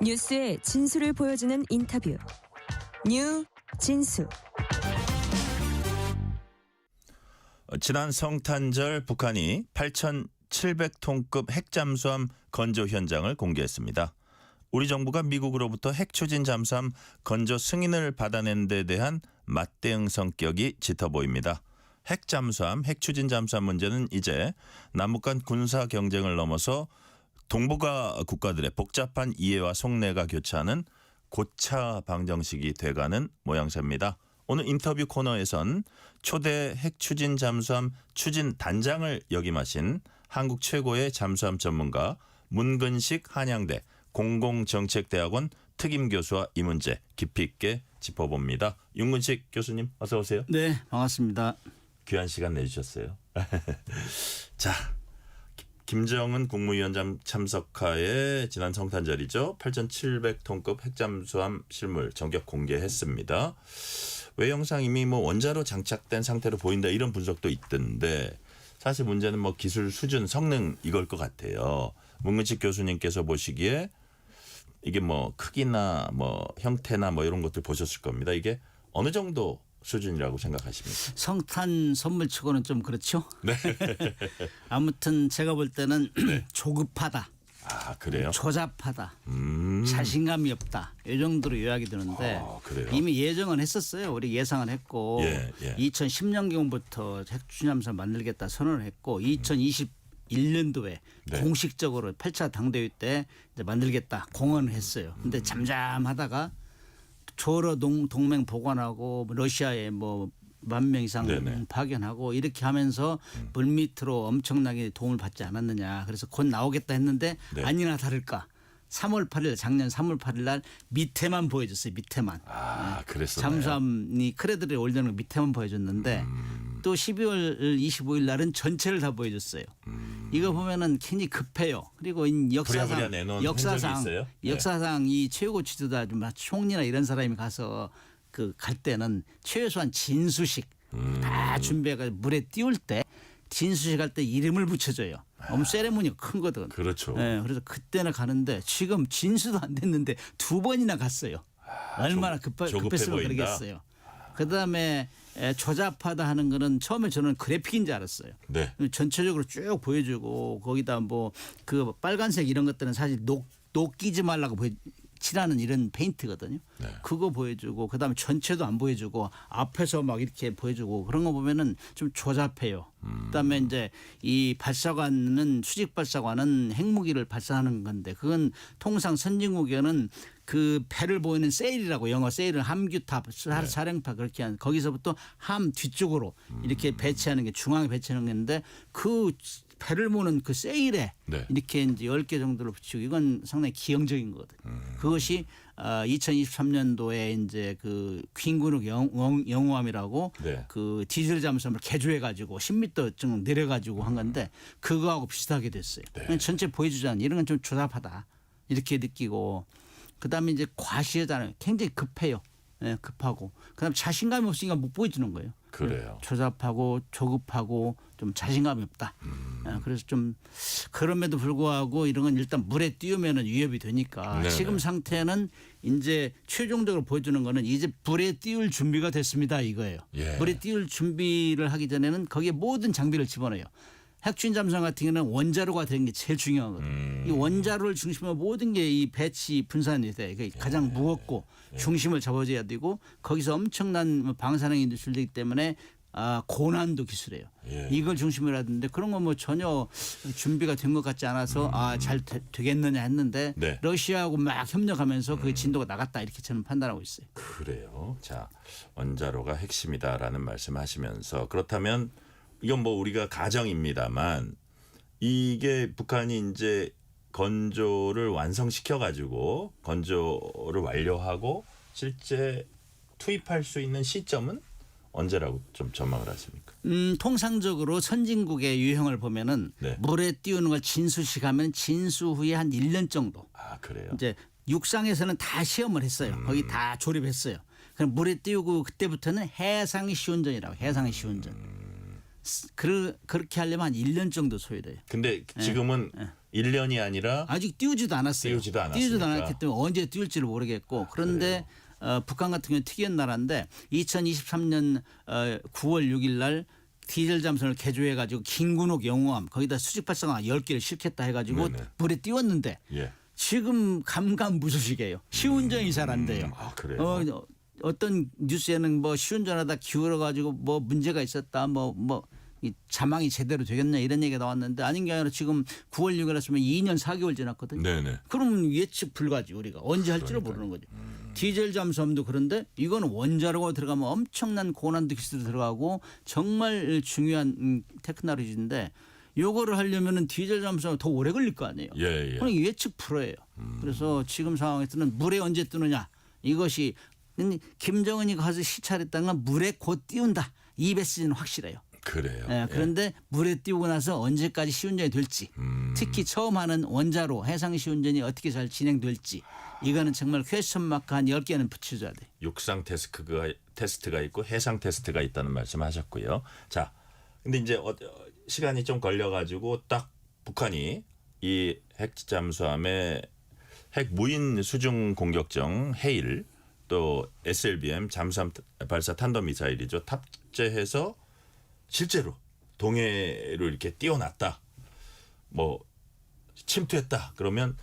뉴스의 진수를 보여주는 인터뷰. 뉴 진수. 지난 성탄절 북한이 8,700톤급 핵잠수함 건조 현장을 공개했습니다. 우리 정부가 미국으로부터 핵추진 잠수함 건조 승인을 받아낸 데 대한 맞대응 성격이 짙어 보입니다. 핵잠수함, 핵추진 잠수함 문제는 이제 남북 간 군사 경쟁을 넘어서 동북아 국가들의 복잡한 이해와 속내가 교차하는 고차 방정식이 돼가는 모양새입니다. 오늘 인터뷰 코너에선 초대 핵추진 잠수함 추진 단장을 역임하신 한국 최고의 잠수함 전문가 문근식 한양대 공공정책대학원 특임교수와 이 문제 깊이 있게 짚어봅니다. 윤근식 교수님 어서 오세요. 네, 반갑습니다. 귀한 시간 내주셨어요. 자, 김정은 국무위원장 참석하에 지난 성탄절이죠. 8,700톤급 핵잠수함 실물 전격 공개했습니다. 외형상 이미 원자로 장착된 상태로 보인다 이런 분석도 있던데 사실 문제는 기술 수준, 성능 이걸 것 같아요. 문근식 교수님께서 보시기에 이게 크기나 형태나 이런 것들 보셨을 겁니다. 이게 어느 정도 수준이라고 생각하십니까? 성탄 선물치고는 좀 그렇죠. 네. 아무튼 제가 볼 때는 네. 조급하다. 아, 그래요? 조잡하다. 자신감이 없다. 이 정도로 요약이 되는데 그래요? 이미 예정은 했었어요. 우리 예상을 했고 예. 2010년경부터 핵추진함선 만들겠다 선언을 했고 2021년도에 네. 공식적으로 8차 당대회 때 이제 만들겠다 공언을 했어요. 근데 잠잠하다가 조러 동맹 복원하고 러시아에 10,000명 이상 네네. 파견하고 이렇게 하면서 물밑으로 엄청나게 도움을 받지 않았느냐. 그래서 곧 나오겠다 했는데 네. 아니나 다를까 3월 8일 작년 3월 8일 날 밑에만 보여줬어요. 밑에만. 아, 그랬어요. 잠수함이 크레드를 올려놓은 밑에만 보여줬는데 또 12월 25일 날은 전체를 다 보여줬어요. 이거 보면은 굉장히 급해요. 그리고 부랴부랴 내놓은 흔적이 있어요? 역사상 이 최고 지도자 총리나 이런 사람이 가서 갈 때는 최소한 진수식 다 준비해가지고 물에 띄울 때 진수식 할 때 이름을 붙여줘요. 너무 세레모니가 큰 거든. 그렇죠. 네, 그래서 그때는 가는데 지금 진수도 안 됐는데 2번이나 갔어요. 얼마나 급했으면 그러겠어요. 그다음에 조잡하다 하는 거는 처음에 저는 그래픽인 줄 알았어요. 네. 전체적으로 쭉 보여주고 거기다 그 빨간색 이런 것들은 사실 녹이지 말라고 칠하는 이런 페인트거든요. 네. 그거 보여주고 그다음에 전체도 안 보여주고 앞에서 막 이렇게 보여주고 그런 거 보면은 좀 조잡해요. 그다음에 이제 이 발사관은 수직 발사관은 핵무기를 발사하는 건데 그건 통상 선진국에는 그 배를 보이는 세일이라고 영어 세일은 함규탑 사령탑 그렇게 하는 거기서부터 함 뒤쪽으로 이렇게 배치하는 게 중앙에 배치하는 건데 그 배를 모는 그 세일에 네. 이렇게 이제 10개 정도를 붙이고 이건 상당히 기형적인 거거든요. 그것이 2023년도에 이제 그 퀸그룹 영호함이라고 네. 그 디젤 잠수함을 개조해 가지고 10m 좀 내려 가지고 한 건데 그거하고 비슷하게 됐어요. 네. 전체 보여주지 않는 이런 건 좀 조잡하다 이렇게 느끼고 그다음에 이제 과시하잖아요. 굉장히 급해요. 네, 급하고 그다음에 자신감이 없으니까 못 보여주는 거예요. 그래요. 조잡하고 조급하고 좀 자신감이 없다. 그래서 좀 그럼에도 불구하고 이런 건 일단 물에 띄우면 위협이 되니까 네네. 지금 상태는 이제 최종적으로 보여주는 거는 이제 물에 띄울 준비가 됐습니다 이거예요. 예. 물에 띄울 준비를 하기 전에는 거기에 모든 장비를 집어넣어요. 핵추진 잠수함 같은 경우는 원자로가 되는 게 제일 중요하거든요. 이 원자로를 중심으로 모든 게 이 배치 분산이 돼. 그러니까 가장 무겁고 중심을 잡아줘야 되고 거기서 엄청난 방사능 인출되기 때문에 고난도 기술이에요. 예. 이걸 중심으로 하던데 그런 건 전혀 준비가 된 것 같지 않아서 잘 되겠느냐 했는데 네. 러시아하고 막 협력하면서 그 진도가 나갔다 이렇게 저는 판단하고 있어요. 그래요. 자, 원자로가 핵심이다라는 말씀하시면서 그렇다면 이건 우리가 가정입니다만 이게 북한이 이제 건조를 완성시켜 가지고 건조를 완료하고 실제 투입할 수 있는 시점은 언제라고 좀 전망을 하십니까? 통상적으로 선진국의 유형을 보면은 네. 물에 띄우는 걸 진수식 하면 진수 후에 한 1년 정도. 아, 그래요. 이제 육상에서는 다 시험을 했어요. 거기 다 조립했어요. 그럼 물에 띄우고 그때부터는 해상의 시운전이라고 해상의 시운전. 그렇게 하려면 한 1년 정도 소요돼요. 근데 지금은 1년이 아니라 아직 띄우지도 않았어요. 띄우지도 띄우지도 않았기 때문에 언제 띄울지를 모르겠고 그런데 북한 같은 경우는 특이한 나라인데 2023년 9월 6일 날 디젤 잠수함을 개조해 가지고 김군옥 영호함 거기다 수직 발사관 10개를 싣겠다 해 가지고 네네. 물에 띄웠는데 예. 지금 감감무소식이에요. 시운전이 잘 안 돼요. 아, 그래요. 어떤 뉴스에는 뭐 시운전하다 기울어 가지고 뭐 문제가 있었다 이 자망이 제대로 되겠냐 이런 얘기가 나왔는데 아닌 게 아니라 지금 9월 6일 했으면 2년 4개월 지났거든요. 네네. 그러면 예측 불가지 우리가 언제 할지를 모르는 거죠. 디젤 잠수함도 그런데 이거는 원자로가 들어가면 엄청난 고난도 기술이 들어가고 정말 중요한 테크놀로지인데 요거를 하려면은 디젤 잠수함 더 오래 걸릴 거 아니에요. 예, 예. 그럼 예측 불허예요. 그래서 지금 상황에서는 물에 언제 뜨느냐 이것이 김정은이 가서 시찰했다는 건 물에 곧 띄운다. 이 메시지는 확실해요. 그래요. 예, 그런데 물에 띄우고 나서 언제까지 시운전이 될지 특히 처음 하는 원자로 해상 시운전이 어떻게 잘 진행될지 이거는 정말 퀘스천 마크 한 10개는 붙여줘야 돼. 육상 테스트가 있고 해상 테스트가 있다는 말씀하셨고요. 자, 근데 이제 시간이 좀 걸려가지고 딱 북한이 이 핵잠수함의 핵 무인 수중 공격정 헤일 또 SLBM 잠수함 발사 탄도미사일이죠. 탑재해서 실제로 동해로 이렇게 띄워놨다. 뭐 침투했다. 그러면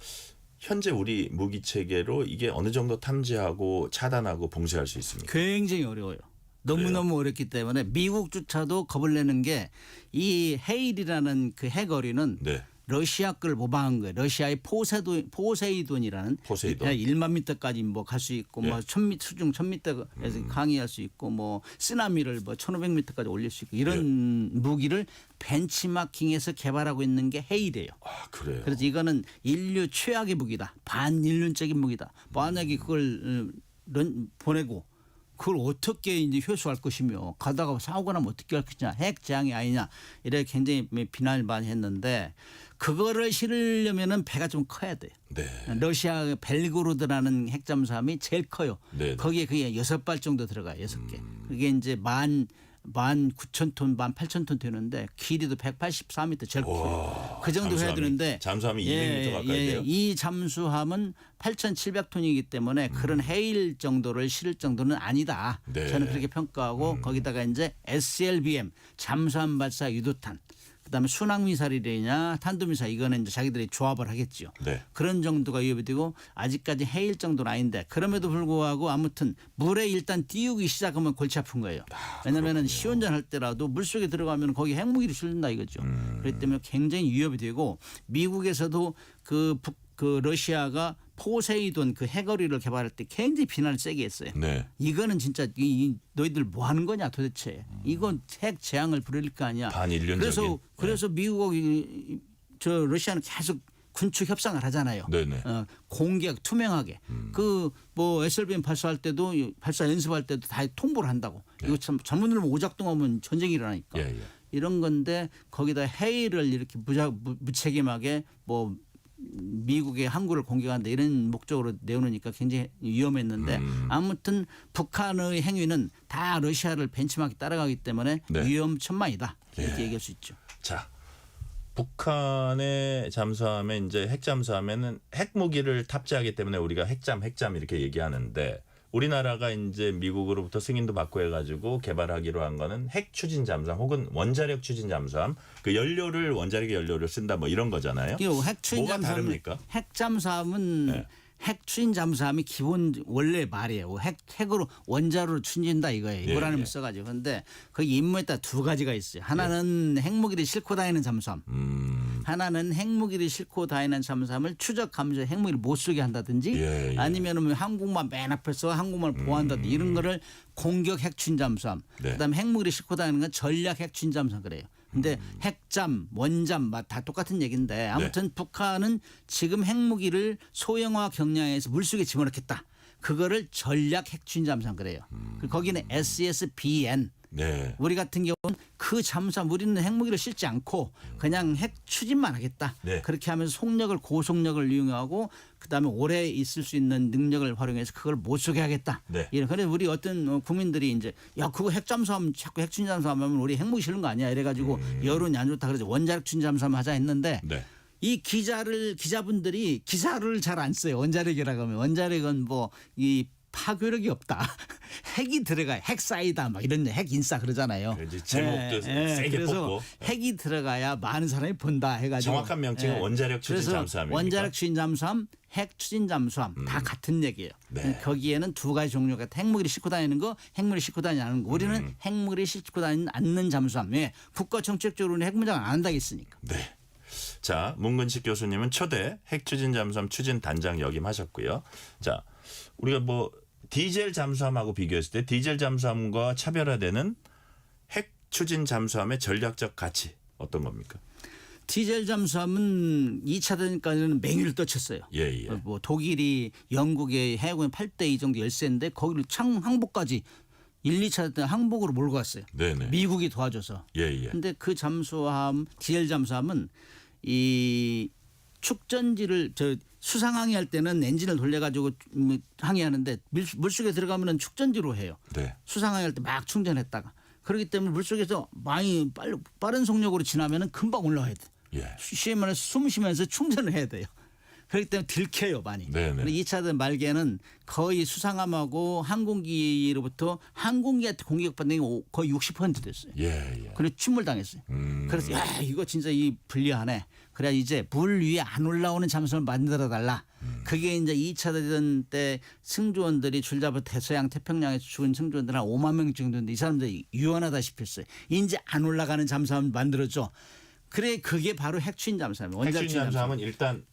현재 우리 무기 체계로 이게 어느 정도 탐지하고 차단하고 봉쇄할 수 있습니까? 굉장히 어려워요. 너무너무 어렵기 때문에 미국조차도 겁을 내는 게 이 헤일이라는 그 핵어리는 네. 러시아 걸 모방한 거예요. 러시아의 포세이돈이라는 포세이돈. 1만 미터까지 뭐 갈 수 있고 예. 뭐 수중 1000미터에서 강의할 수 있고 뭐 쓰나미를 뭐 1500미터까지 올릴 수 있고 이런 무기를 벤치마킹해서 개발하고 있는 게 헤일이에요. 아, 그래요. 그래서 이거는 인류 최악의 무기다. 반인륜적인 무기다. 만약에 그걸 보내고 그걸 어떻게 이제 효수할 것이며 가다가 사고가 나면 어떻게 할 것이냐 핵 재앙이 아니냐 이렇게 굉장히 비난을 많이 했는데 그거를 실으려면은 배가 좀 커야 돼요. 네. 러시아 벨고로드라는 핵잠수함이 제일 커요. 네. 거기에 그게 6발 정도 들어가요. 6개. 그게 이제 19,000톤, 18,000톤 되는데 길이도 184m 제일 커요. 그 정도 해야 되는데 잠수함이 200m 가까이 돼요. 이 잠수함은 8,700톤이기 때문에 그런 헤일 정도를 실을 정도는 아니다. 네. 저는 그렇게 평가하고 거기다가 이제 SLBM 잠수함 발사 유도탄 그다음에 순항미사일이냐 탄도미사일 이거는 이제 자기들이 조합을 하겠죠. 네. 그런 정도가 위협이 되고 아직까지 헤일 정도는 아닌데 그럼에도 불구하고 아무튼 물에 일단 띄우기 시작하면 골치 아픈 거예요. 왜냐하면 시운전 할 때라도 물속에 들어가면 거기 핵무기를 실린다 이거죠. 그렇기 때문에 굉장히 위협이 되고 미국에서도 그 러시아가 포세이돈 그 핵어리를 개발할 때 굉장히 비난을 세게 했어요. 네. 이거는 진짜 너희들 뭐 하는 거냐 도대체. 이건 핵 재앙을 부릴 거 아니야. 반인륜적인. 그래서 미국이 저 러시아는 계속 군축 협상을 하잖아요. 네네. 공개하게 투명하게. 그 뭐 SLBM 발사할 때도 발사 연습할 때도 다 통보를 한다고. 이거 참 잘못 누르면 오작동하면 전쟁이 일어나니까. 예. 이런 건데 거기다 헤일을 이렇게 무책임하게 뭐 미국의 항구를 공격한다 이런 목적으로 내놓으니까 굉장히 위험했는데 아무튼 북한의 행위는 다 러시아를 벤치마크 따라가기 때문에 네. 위험천만이다 이렇게 얘기할 수 있죠. 자, 북한의 잠수함에 이제 핵잠수함에는 핵무기를 탑재하기 때문에 우리가 핵잠 이렇게 얘기하는데 우리나라가 이제 미국으로부터 승인도 받고 해가지고 개발하기로 한 거는 핵 추진 잠수함 혹은 원자력 추진 잠수함 그 연료를 원자력의 연료를 쓴다 뭐 이런 거잖아요. 핵 추진 뭐가 다릅니까? 핵잠수함은 네. 핵 추진 잠수함이 기본 원래 말이에요. 핵으로 원자로를 추진다 이거예요. 이거라는 걸 써가지고 그런데 그 임무에 따라 두 가지가 있어요. 하나는 핵무기를 싣고 다니는 잠수함. 하나는 핵무기를 싣고 다니는 잠수함을 추적하면서 핵무기를 못 쏘게 한다든지 아니면은 항공모함 맨 앞에서 항공모함을 보호한다든지 이런 거를 공격 핵추진 잠수함. 네. 그다음에 핵무기를 싣고 다니는 건 전략 핵추진 잠수함 그래요. 근데 핵잠, 원잠 다 똑같은 얘기인데 아무튼 북한은 지금 핵무기를 소형화 경량해서 물속에 집어넣겠다. 그거를 전략 핵추진 잠수함 그래요. 거기는 SSBN. 네. 우리 같은 경우는 그 잠수함 우리는 핵무기를 싣지 않고 그냥 핵 추진만 하겠다. 네. 그렇게 하면서 속력을 고속력을 이용하고 그다음에 오래 있을 수 있는 능력을 활용해서 그걸 못 쏘게 하겠다. 네. 그래서 우리 어떤 국민들이 이제 야 그거 핵잠수함 자꾸 핵추진 잠수함 하면 우리 핵무기 실는 거 아니야 이래가지고 여론이 안 좋다 그래서 원자력 추진 잠수함 하자 했는데 네. 이 기자분들이 기사를 잘 안 써요. 원자력이라고 하면 원자력은 뭐 이 파괴력이 없다. 핵이 들어가야 핵사이다 막 이런 핵 인싸 그러잖아요. 이제 제목도 세게 그래서 뽑고. 핵이 들어가야 많은 사람이 본다 해가지고 정확한 명칭은 원자력 추진 그래서 잠수함입니까? 원자력 추진 잠수함, 핵 추진 잠수함 다 같은 얘기예요. 네. 거기에는 두 가지 종류가 핵무기를 싣고 다니는 거, 핵무기를 싣고 다니지 않는 거. 우리는 핵무기를 싣고 다니는 않는 잠수함. 왜? 국가 정책적으로는 핵 무장 안 한다고 했으니까. 네. 자, 문근식 교수님은 초대 핵추진 잠수함 추진 단장 역임하셨고요. 자, 우리가 뭐 디젤 잠수함하고 비교했을 때 디젤 잠수함과 차별화되는 핵 추진 잠수함의 전략적 가치 어떤 겁니까? 디젤 잠수함은 2차 대전까지는 맹위를 떨쳤어요. 예, 예. 뭐 독일이 영국의 해군 8대2 정도 열세인데 거기를 항복까지 1, 2차 때 항복으로 몰고 갔어요. 네네. 미국이 도와줘서. 예, 예. 근데 그 잠수함 디젤 잠수함은 이 축전지를 수상항해할 때는 엔진을 돌려가지고 항해하는데 물속에 들어가면은 축전지로 해요. 네. 수상항해할 때 막 충전했다가 그렇기 때문에 물속에서 많이 빠른 속력으로 지나면은 금방 올라와야 돼. 예. 쉬면서 숨 쉬면서 충전을 해야 돼요. 그렇기 때문에 들켜요 많이. 네네. 2차 대전 말기에는 거의 수상함하고 항공기로부터 항공기한테 공격받는 게 거의 60% 됐어요. 예, 예. 그래서 침몰당했어요. 그래서 야 이거 진짜 이 불리하네. 그래야 이제 물 위에 안 올라오는 잠수함을 만들어 달라. 그게 이제 2차 대전 때 승조원들이 줄잡아 대서양 태평양에서 죽은 승조원들 한 5만 명 정도인데 이 사람들이 유언하다시피 했어요. 이제 안 올라가는 잠수함을 만들어줘. 그래 그게 바로 핵추진 잠수함이에요. 핵추진 잠수함은 일단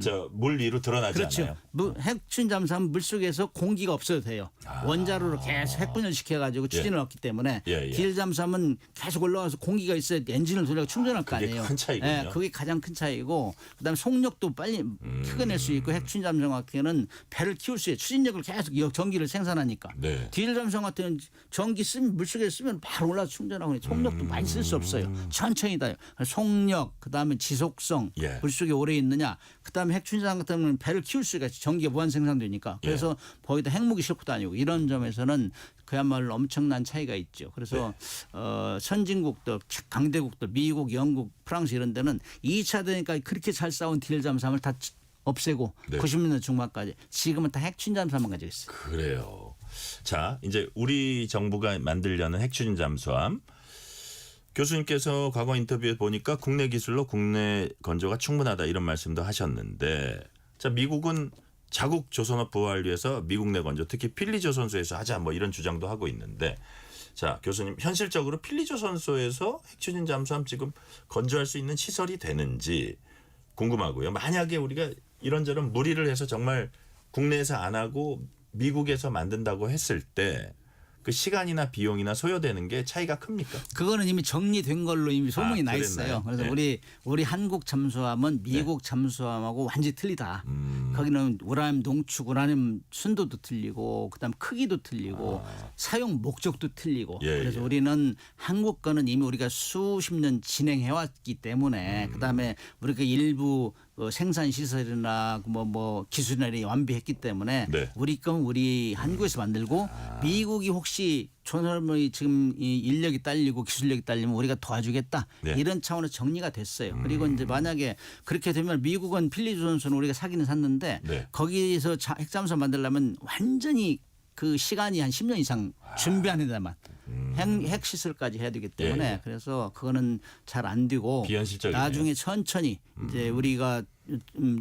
저 물 위로 드러나지 그렇죠. 않아요. 핵추진 잠수함은 물속에서 공기가 없어도 돼요. 원자로로 계속 핵분열 시켜가지고 추진을 얻기 때문에 예, 예. 디젤 잠수함은 계속 올라와서 공기가 있어야 엔진을 돌려 충전할 거 그게 아니에요. 큰 차이군요. 예, 그게 가장 큰 차이고 그다음에 속력도 빨리 크게 낼 수 있고 핵추진 잠수함 같은 경우는 배를 키울 수 있어요. 추진력을 계속 전기를 생산하니까. 네. 디젤 잠수함 같은 경우는 전기 쓰면 물속에 쓰면 바로 올라서 충전하고 속력도 많이 쓸 수 없어요. 천천히 다요. 속력 그다음에 지속성 예. 물속에 오래 있느냐 그다음에 핵추진장 같은 경우는 배를 키울 수가 있어요. 전기가 무한 생산되니까. 그래서 거기다 핵무기 싣고 다니고 이런 점에서는 그야말로 엄청난 차이가 있죠. 그래서 선진국들 강대국들 미국 영국 프랑스 이런 데는 2차 대전까지 그렇게 잘 싸운 디젤 잠수함을 다 없애고 네. 90년대 중반까지 지금은 다 핵추진 잠수함만 가지고 있어요. 그래요. 자, 이제 우리 정부가 만들려는 핵추진 잠수함. 교수님께서 과거 인터뷰에 보니까 국내 기술로 국내 건조가 충분하다 이런 말씀도 하셨는데 자 미국은 자국 조선업 부활을 위해서 미국 내 건조 특히 필리조선소에서 하자 뭐 이런 주장도 하고 있는데 자 교수님 현실적으로 필리조선소에서 핵추진 잠수함 지금 건조할 수 있는 시설이 되는지 궁금하고요. 만약에 우리가 이런저런 무리를 해서 정말 국내에서 안 하고 미국에서 만든다고 했을 때 그 시간이나 비용이나 소요되는 게 차이가 큽니까? 그거는 이미 정리된 걸로 이미 소문이 나 있어요. 그래서 네. 우리 한국 잠수함은 미국 잠수함하고 완전히 틀리다. 거기는 우라늄 농축, 우라늄 순도도 틀리고 그다음 크기도 틀리고 사용 목적도 틀리고 예, 그래서 예. 우리는 한국 거는 이미 우리가 수십 년 진행해 왔기 때문에 그다음에 우리가 일부 생산 시설이나 뭐 기술이 완비했기 때문에 네. 우리 건 우리 한국에서 만들고 미국이 혹시 조선업이 지금 이 인력이 딸리고 기술력이 딸리면 우리가 도와주겠다 네. 이런 차원에서 정리가 됐어요. 그리고 이제 만약에 그렇게 되면 미국은 필리조선소는 우리가 사기는 샀는데 네. 거기에서 핵잠수함 만들려면 완전히 그 시간이 한 10년 이상 준비하는 데만 핵 시설까지 해야 되기 때문에 예, 예. 그래서 그거는 잘 안 되고 비현실적이네요. 나중에 천천히 이제 우리가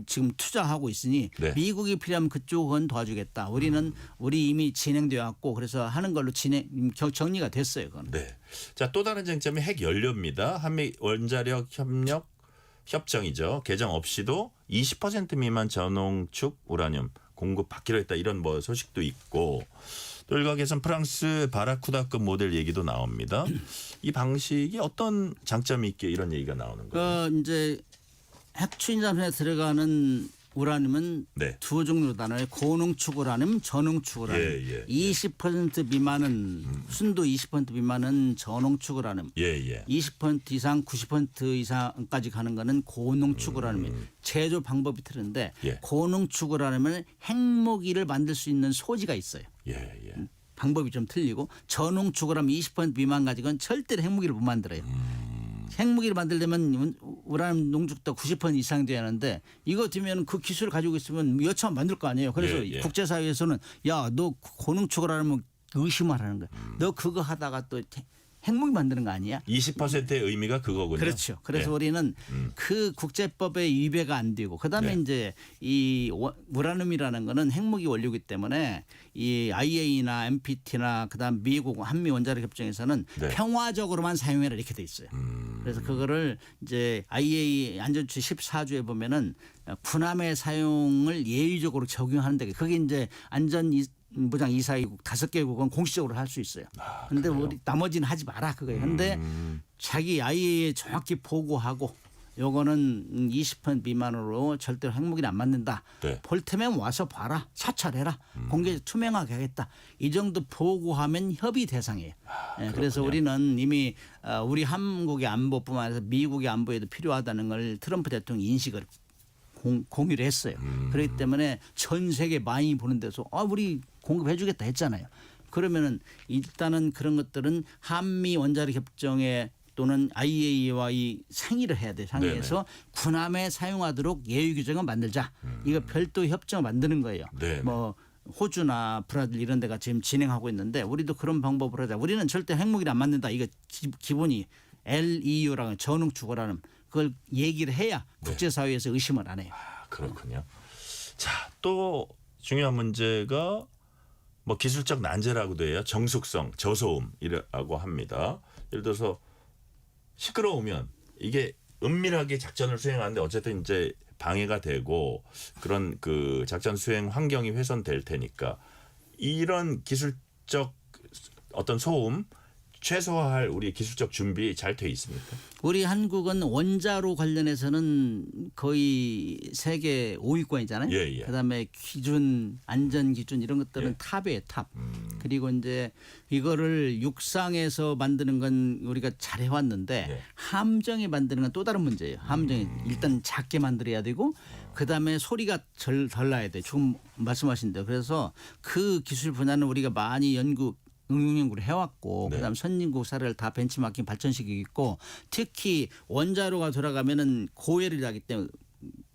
지금 투자하고 있으니 네. 미국이 필요하면 그쪽은 도와주겠다. 우리는 우리 이미 진행되어 왔고 그래서 하는 걸로 정리가 됐어요. 그건. 네. 자, 또 다른 쟁점이 핵 연료입니다. 한미 원자력 협력 협정이죠. 개정 없이도 20% 미만 전홍축 우라늄 공급받기로 했다. 이런 뭐 소식도 있고 또 일각에선 프랑스 바라쿠다급 모델 얘기도 나옵니다. 이 방식이 어떤 장점이 있기에 이런 얘기가 나오는 거예요? 이제 핵추진 잠수함에 들어가는 우라늄은 네. 두 종류로 나눠요. 고농축 우라늄, 저농축 우라늄. 예, 예. 20% 미만은 순도 20% 미만은 저농축 우라늄. 예. 20% 이상 90% 이상까지 가는 거는 고농축 우라늄이에요. 제조 방법이 틀린데 예. 고농축 우라늄은 핵무기를 만들 수 있는 소지가 있어요. 예. 방법이 좀 틀리고 저농축 우라늄 20% 미만 가지고는 절대로 핵무기를 못 만들어요. 핵무기를 만들려면 우라늄 농축도 90% 이상 돼야 하는데 이거 되면 그 기술을 가지고 있으면 여차하면 만들 거 아니에요. 그래서 예, 예. 국제사회에서는 야, 너 고농축을 하려면 의심을 하는 거야. 너 그거 하다가 또 핵무기 만드는 거 아니야? 20%의 의미가 그거군요. 그렇죠. 그래서 예. 우리는 그 국제법에 위배가 안 되고 그다음에 네. 이제 이 우라늄이라는 거는 핵무기 원료이기 때문에 이 IAEA나 NPT나 그다음 미국 한미 원자력 협정에서는 네. 평화적으로만 사용해라 이렇게 돼 있어요. 그래서 그거를 이제 IAEA 안전추 14조에 보면은 군함의 사용을 예의적으로 적용하는데 그게 이제 안전보장 이사회국 5개국은 공식적으로 할 수 있어요. 그런데 우리 나머지는 하지 마라 그거예요. 그런데 자기 IAEA에 정확히 보고하고 요거는 20% 미만으로 절대로 핵무기는 안 만든다. 네. 볼 테면 와서 봐라. 사찰해라. 공개 투명하게 하겠다. 이 정도 보고하면 협의 대상이에요. 예, 그래서 우리는 이미 우리 한국의 안보뿐만 아니라 미국의 안보에도 필요하다는 걸 트럼프 대통령이 인식을 공유를 했어요. 그렇기 때문에 전 세계 많이 보는 데서 우리 공급해 주겠다 했잖아요. 그러면은 일단은 그런 것들은 한미 원자력 협정에 또는 IAEA와 이 상의를 해야 돼. 상의해서 군함에 사용하도록 예외 규정을 만들자. 이거 별도 협정을 만드는 거예요. 네네. 뭐 호주나 브라질 이런 데가 지금 진행하고 있는데 우리도 그런 방법을 하자. 우리는 절대 핵무기를 안 만든다. 이거 기본이 LEU라는 전후추구라는 그걸 얘기를 해야 국제사회에서 의심을 안 해요. 그렇군요. 자, 또 중요한 문제가 뭐 기술적 난제라고도 해요. 정숙성, 저소음이라고 합니다. 예를 들어서 시끄러우면 이게 은밀하게 작전을 수행하는데 어쨌든 이제 방해가 되고 그런 그 작전 수행 환경이 훼손될 테니까 이런 기술적 어떤 소음 최소화할 우리 기술적 준비 잘 돼 있습니까? 우리 한국은 원자로 관련해서는 거의 세계 5위권이잖아요. 예, 예. 그다음에 기준, 안전 기준 이런 것들은 예. 탑이에요, 탑. 그리고 이제 이거를 육상에서 만드는 건 우리가 잘 해왔는데 예. 함정에 만드는 건 또 다른 문제예요. 함정이 일단 작게 만들어야 되고 그다음에 소리가 덜 나야 돼. 지금 말씀하신 대로. 그래서 그 기술 분야는 우리가 많이 응용 연구를 해왔고 그다음 선진국 사례를 다 벤치마킹 발전시키고 있고 특히 원자로가 돌아가면은 고열이 나기 때문에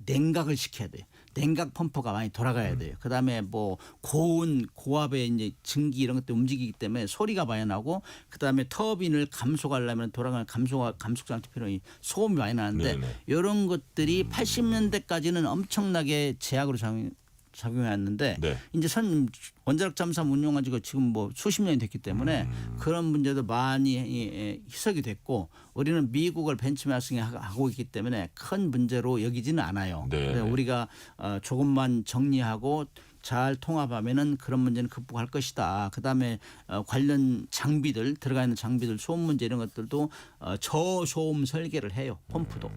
냉각을 시켜야 돼요. 냉각 펌프가 많이 돌아가야 돼요. 그다음에 뭐 고온 고압의 이제 증기 이런 것들 움직이기 때문에 소리가 많이 나고 그다음에 터빈을 감속하려면 돌아가는 감속 장치 필요해 소음이 많이 나는데 네네. 이런 것들이 80년대까지는 엄청나게 제약으로 작용했는데 네. 이제 원자력 잠수함 운용가지고 지금 뭐 수십 년이 됐기 때문에 그런 문제도 많이 희석이 됐고 우리는 미국을 벤치마킹하고 있기 때문에 큰 문제로 여기지는 않아요. 네. 그래서 우리가 조금만 정리하고 잘 통합하면은 그런 문제는 극복할 것이다. 그다음에 관련 장비들 들어가 있는 장비들 소음 문제 이런 것들도 저소음 설계를 해요. 펌프도.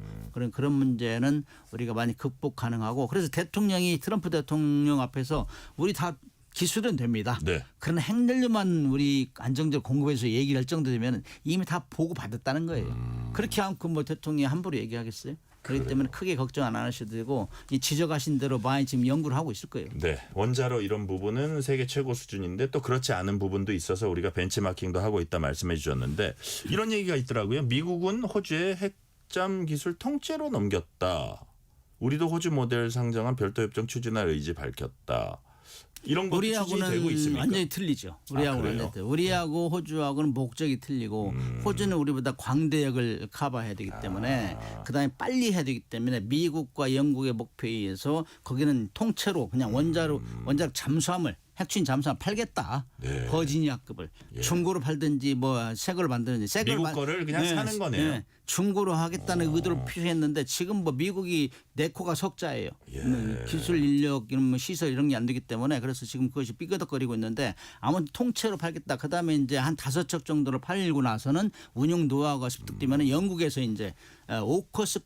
그런 문제는 우리가 많이 극복 가능하고 그래서 대통령이 트럼프 대통령 앞에서 우리 다 기술은 됩니다. 네. 그러나 핵연료만 우리 안정적으로 공급해서 얘기를 할 정도 되면 이미 다 보고 받았다는 거예요. 그렇게 않고 뭐 대통령이 함부로 얘기하겠어요? 그렇기 때문에 크게 걱정 안 하셔도 되고 이 지적하신 대로 많이 지금 연구를 하고 있을 거예요. 네, 원자로 이런 부분은 세계 최고 수준인데 또 그렇지 않은 부분도 있어서 우리가 벤치마킹도 하고 있다 말씀해 주셨는데 이런 얘기가 있더라고요. 미국은 호주의 핵잠 기술 통째로 넘겼다. 우리도 호주 모델 상정한 별도 협정 추진할 의지 밝혔다. 이런 것도 추진이 되고 우리하고는 있습니까? 완전히 틀리죠. 우리하고는 그래요? 완전히 틀려요. 우리하고 호주하고는 목적이 틀리고 호주는 우리보다 광대역을 커버해야 되기 때문에 그다음에 빨리 해야 되기 때문에 미국과 영국의 목표에 의해서 거기는 통째로 그냥 원자력 잠수함을 핵추진 잠수함 팔겠다. 네. 버지니아급을 중고로 팔든지 뭐 새 걸 만드는지 새 미국 거를 그냥 사는 거네요. 중고로 하겠다는 의도를 표시했는데 지금 뭐 미국이 네코가 석자예요. 기술 인력 이런 뭐 시설 이런 게 안 되기 때문에 그래서 지금 그것이 삐그덕거리고 있는데 아무튼 통째로 팔겠다. 그다음에 이제 한 5척 정도를 팔리고 나서는 운용 노하우가 습득되면 영국에서 이제 오커스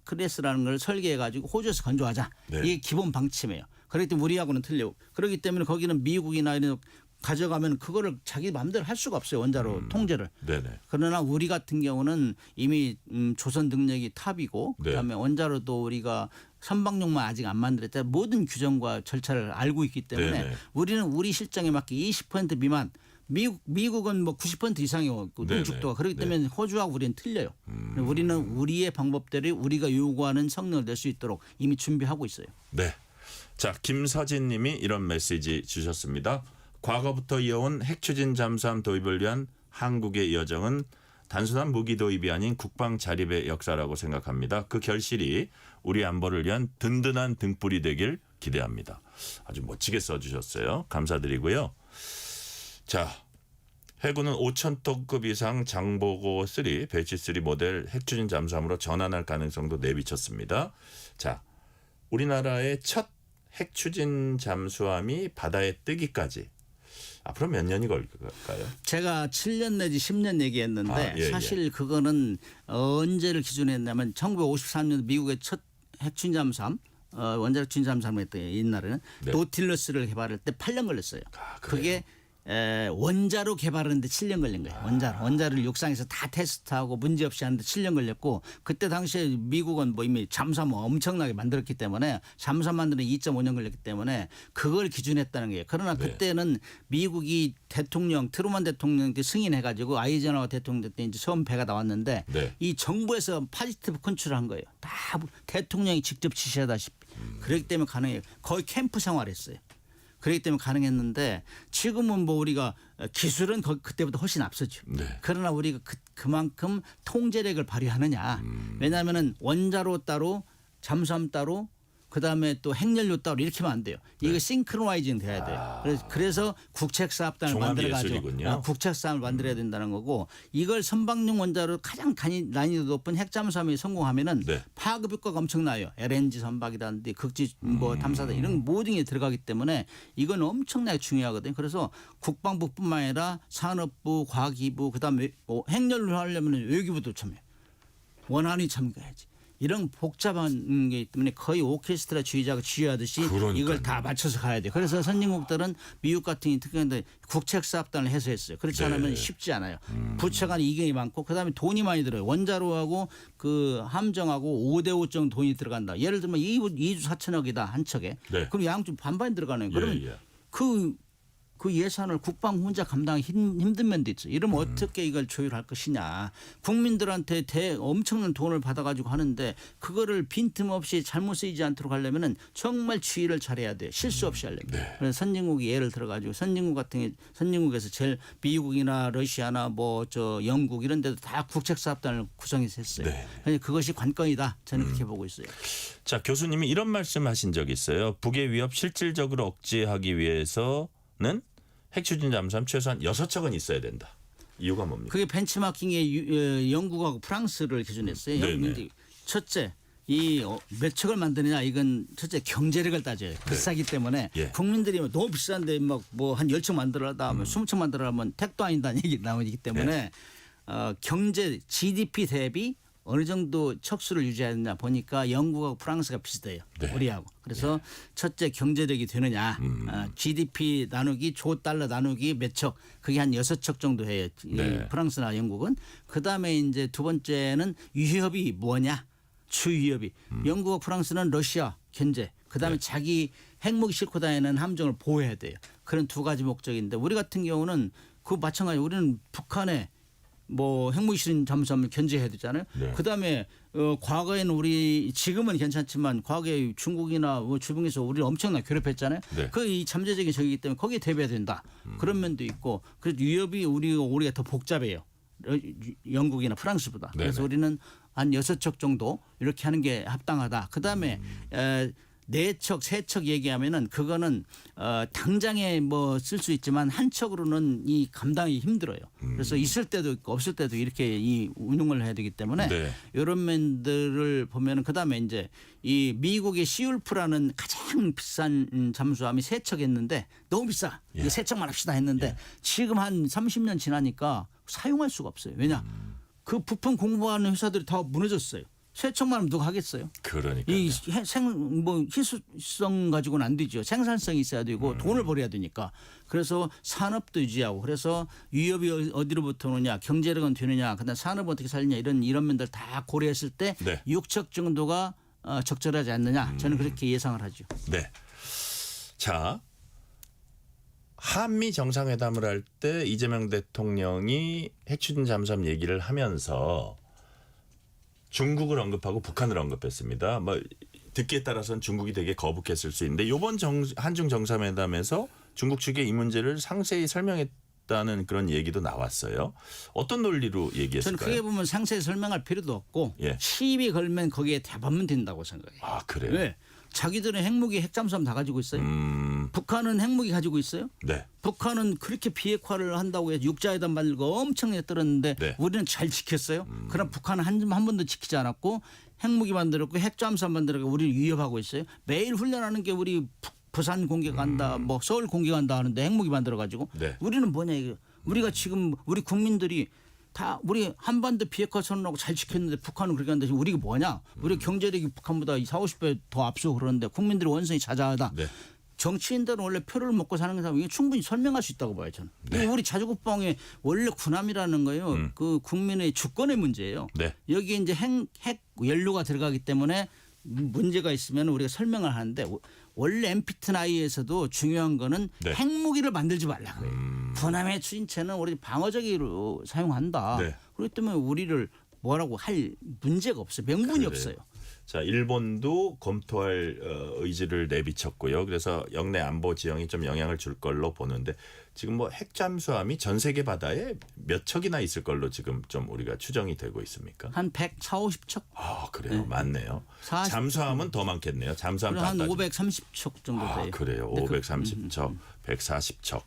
클래스라는 걸 설계해 가지고 호주에서 건조하자. 네. 이게 기본 방침이에요. 그렇기 때문에 우리하고는 틀려요. 그렇기 때문에 거기는 미국이나 이런 가져가면 그거를 자기 마음대로 할 수가 없어요. 원자로 통제를. 네네. 그러나 우리 같은 경우는 이미 조선 능력이 탑이고 네. 그다음에 원자로도 우리가 선박용만 아직 안 만들었다. 모든 규정과 절차를 알고 있기 때문에 네네. 우리는 우리 실정에 맞게 20% 미만 미국은 뭐 90% 이상이 농축도가 그렇기 때문에 호주하고 우리는 틀려요. 우리는 우리의 방법대로 우리가 요구하는 성능을 낼 수 있도록 이미 준비하고 있어요. 네. 자, 김서진 님이 이런 메시지 주셨습니다. 과거부터 이어온 핵추진 잠수함 도입을 위한 한국의 여정은 단순한 무기 도입이 아닌 국방 자립의 역사라고 생각합니다. 그 결실이 우리 안보를 위한 든든한 등불이 되길 기대합니다. 아주 멋지게 써주셨어요. 감사드리고요. 자, 해군은 5,000톤급 이상 장보고 3, 배치 3 모델 핵추진 잠수함으로 전환할 가능성도 내비쳤습니다. 자, 우리나라의 첫 핵추진 잠수함이 바다에 뜨기까지 앞으로 몇 년이 걸릴까요? 제가 7년 내지 10년 얘기했는데 사실 그거는 언제를 기준으로 했냐면 1953년 미국의 첫 핵추진 잠수함 원자력 추진 잠수함을 했던 옛날에는 노틸러스를 개발할 때 8년 걸렸어요. 그게 원자로 개발하는데 7년 걸린 거예요. 원자를 육상에서 다 테스트하고 문제없이 하는데 7년 걸렸고 그때 당시에 미국은 뭐 이미 잠수함 엄청나게 만들었기 때문에 잠수함 만드는 2.5년 걸렸기 때문에 그걸 기준했다는 거예요. 그러나 그때는 미국이 대통령 트루먼 대통령한테 승인해가지고 아이젠하워 대통령 때 이제 처음 배가 나왔는데 이 정부에서 파지티브 컨트롤한 거예요. 다 대통령이 직접 지시하다시피 그렇기 때문에 가능해요. 거의 캠프 생활했어요. 그렇기 때문에 가능했는데 지금은 뭐 우리가 기술은 그때보다 훨씬 앞서죠. 그러나 우리가 그만큼 통제력을 발휘하느냐. 왜냐하면 원자로 따로 잠수함 따로 그다음에 또 핵연료 따로 이렇게 하면 안 돼요. 이거 싱크로나이징 돼야 돼요. 그래서 국책사업단을 만들어가지고 국책사업을 만들어야 된다는 거고 이걸 선박용 원자로 가장 난이도 높은 핵잠수함이 성공하면은 파급 효과가 엄청나요. LNG 선박이라든지 극지 뭐 탐사단 이런 모든 게 들어가기 때문에 이건 엄청나게 중요하거든요. 그래서 국방부뿐만 아니라 산업부, 과기부 그다음에 핵연료 하려면 외교부도 참여해. 원안이 참가해야지. 이런 복잡한 게 때문에 거의 오케스트라 지휘자가 지휘하듯이 이걸 다 맞춰서 가야 돼요. 그래서 선진국들은 미국 같은 특히 국책사업단을 해소했어요. 그렇지 않으면 쉽지 않아요. 부처 간에 이견이 많고 그다음에 돈이 많이 들어요. 원자로하고 그 함정하고 5대5 정도 돈이 들어간다. 예를 들면 2조 4천억이다 한 척에. 그럼 양쪽 반반이 들어가는 거예요. 그러면 그 예산을 국방 혼자 감당하기 힘든 면도 있어요. 이러면 어떻게 이걸 조율할 것이냐. 국민들한테 엄청난 돈을 받아가지고 하는데 그거를 빈틈없이 잘못 쓰이지 않도록 하려면 정말 주의를 잘해야 돼요. 실수 없이 하려면. 그래서 선진국이 예를 들어가지고 선진국에서 제일 미국이나 러시아나 뭐 영국 이런 데도 다 국책사업단을 구성해서 했어요. 그래서 그것이 관건이다. 저는 그렇게 보고 있어요. 자, 교수님이 이런 말씀하신 적이 있어요. 북의 위협 실질적으로 억제하기 위해서는 핵추진 잠수함 최소한 6척은 있어야 된다. 이유가 뭡니까? 그게 벤치마킹에 영국하고 프랑스를 기준했어요. 첫째, 몇 척을 만드느냐 이건 첫째 경제력을 따져요. 비싸기 때문에 국민들이 너무 비싼데 막 뭐 한 10척 만들어다 하면 20척 만들어라면 택도 아니다는 얘기 나오기 때문에 경제 GDP 대비 어느 정도 척수를 유지해야 되냐 보니까 영국하고 프랑스가 비슷해요. 우리하고. 그래서 첫째 경제력이 되느냐. GDP 나누기 조 달러 나누기 몇 척. 그게 한 6척 정도 해요. 프랑스나 영국은. 그다음에 이제 두 번째는 위협이 뭐냐. 주위협이. 영국과 프랑스는 러시아 견제. 그다음에 자기 핵무기 싣고 다니는 함정을 보호해야 돼요. 그런 두 가지 목적인데 우리 같은 경우는 그 마찬가지 우리는 북한에 뭐 핵무기 실은 잠수함을 견제해야 되잖아요. 그다음에 과거에는 우리 지금은 괜찮지만 과거에 중국이나 뭐 주변에서 우리를 엄청나게 괴롭혔잖아요. 그 이 잠재적인 적이기 때문에 거기에 대비해야 된다. 그런 면도 있고 그래서 위협이 우리가 더 복잡해요. 영국이나 프랑스보다. 그래서 우리는 한 6척 정도 이렇게 하는 게 합당하다. 그다음에 4척, 3척 얘기하면은 그거는 당장에 뭐 쓸 수 있지만 한 척으로는 이 감당이 힘들어요. 그래서 있을 때도 있고 없을 때도 이렇게 이 운용을 해야 되기 때문에 이런 면들을 보면은 그다음에 이제 이 미국의 시울프라는 가장 비싼 잠수함이 3척 했는데 너무 비싸. 이 3척만 합시다 했는데 지금 한 30년 지나니까 사용할 수가 없어요. 왜냐? 그 부품 공부하는 회사들이 다 무너졌어요. 3척만 하면 누가 하겠어요? 그러니까요. 이 희소성 가지고는 안 되죠. 생산성이 있어야 되고 돈을 벌어야 되니까. 그래서 산업도 유지하고 그래서 위협이 어디로부터 오느냐 경제력은 되느냐 그다음 산업은 어떻게 살리냐 이런 면들 다 고려했을 때 6척 정도가 적절하지 않느냐 저는 그렇게 예상을 하죠. 네. 자 한미 정상회담을 할 때 이재명 대통령이 핵추진 잠수함 얘기를 하면서 중국을 언급하고 북한을 언급했습니다. 뭐 듣기에 따라서는 중국이 되게 거북했을 수 있는데 이번 한중 정상회담에서 중국 측에 이 문제를 상세히 설명했다는 그런 얘기도 나왔어요. 어떤 논리로 얘기했을까요? 저는 크게 보면 상세히 설명할 필요도 없고 예. 시비 걸면 거기에 대답하면 된다고 생각해요. 아 그래요? 왜? 자기들은 핵무기 핵잠수함 다 가지고 있어요. 북한은 핵무기 가지고 있어요. 네. 북한은 그렇게 비핵화를 한다고 해서 육자회담 만들고 엄청 떨었는데 네. 우리는 잘 지켰어요. 그럼 북한은 한 번도 지키지 않았고 핵무기 만들었고 핵잠수함 만들었고 우리를 위협하고 있어요. 매일 훈련하는 게 우리 부산 공격 간다, 뭐 서울 공격 간다 하는데 핵무기 만들어 가지고 네. 우리는 뭐냐 이거. 우리가 지금 우리 국민들이 다 우리 한반도 비핵화 선언하고 잘 지켰는데 북한은 그렇게 한다. 우리가 뭐냐? 우리 경제력이 북한보다 40~50배 더 앞서고 그러는데 국민들이 원성이 자자하다. 네. 정치인들은 원래 표를 먹고 사는 사람이 이게 충분히 설명할 수 있다고 봐요 저는. 네. 우리 자주국방의 원래 군함이라는 거예요. 그 국민의 주권의 문제예요. 네. 여기에 이제 핵 연료가 들어가기 때문에 문제가 있으면 우리가 설명을 하는데 원래 NPT&I에서도 중요한 거는 네. 핵무기를 만들지 말라 그래요. 군함의 추진체는 우리 방어적으로 사용한다. 네. 그렇기 때문에 우리를 뭐라고 할 문제가 없어요. 명분이 그래요. 없어요. 자, 일본도 검토할 의지를 내비쳤고요. 그래서 영내 안보 지형이 좀 영향을 줄 걸로 보는데 지금 뭐 핵잠수함이 전 세계 바다에 몇 척이나 있을 걸로 지금 좀 우리가 추정이 되고 있습니까? 한 140~50척. 아, 그래요. 네. 많네요. 40. 잠수함은 더 많겠네요. 잠수함 한 다 따지면. 530척 정도 돼요. 아, 그래요. 근데 530척, 140척.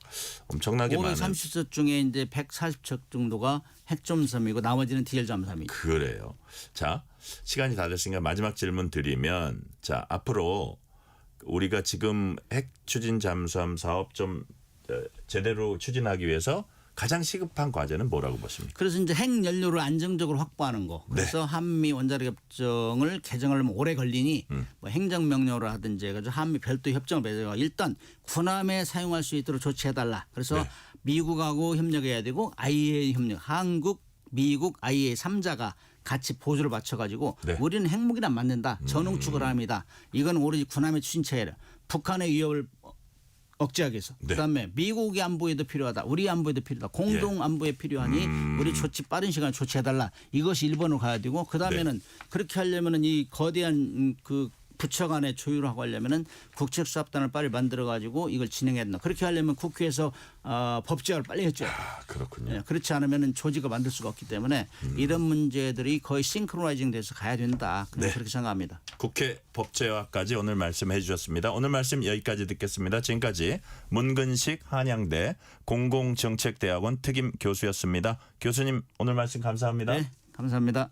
엄청나게 많은. 530척 중에 이제 140척 정도가 핵잠수함이고 나머지는 디젤 잠수함이고. 그래요. 자, 시간이 다 됐으니까 마지막 질문 드리면 자, 앞으로 우리가 지금 핵 추진 잠수함 사업 좀 제대로 추진하기 위해서 가장 시급한 과제는 뭐라고 보십니까? 그래서 이제 핵 연료를 안정적으로 확보하는 거. 그래서 한미 원자력 협정을 개정하려면 오래 걸리니 뭐 행정명령으로 하든지 해가지고 한미 별도 협정을 맺어가 일단 군함에 사용할 수 있도록 조치해달라. 그래서 네. 미국하고 협력해야 되고 IAEA 협력, 한국, 미국, IAEA 3자가 같이 보조를 맞춰가지고 네. 우리는 핵무기는 안 만든다. 전후추구를 합니다. 이건 오로지 군함의 추진체예요. 북한의 위협을 억제하기 위해서. 네. 그다음에 미국의 안보에도 필요하다. 우리 안보에도 필요하다. 공동 안보에 필요하니 우리 조치 빠른 시간에 조치해달라. 이것이 일본으로 가야 되고 그다음에는 그렇게 하려면은 이 거대한 그 부처 간에 조율하고 하려면은 국책수사단을 빨리 만들어 가지고 이걸 진행해야 된다. 그렇게 하려면 국회에서 법제화를 빨리 해줘야 돼요. 아, 그렇군요. 예, 그렇지 않으면은 조직을 만들 수가 없기 때문에 이런 문제들이 거의 싱크로나이징 돼서 가야 된다. 네. 그렇게 생각합니다. 국회 법제화까지 오늘 말씀해 주셨습니다. 오늘 말씀 여기까지 듣겠습니다. 지금까지 문근식 한양대 공공정책대학원 특임 교수였습니다. 교수님 오늘 말씀 감사합니다. 네, 감사합니다.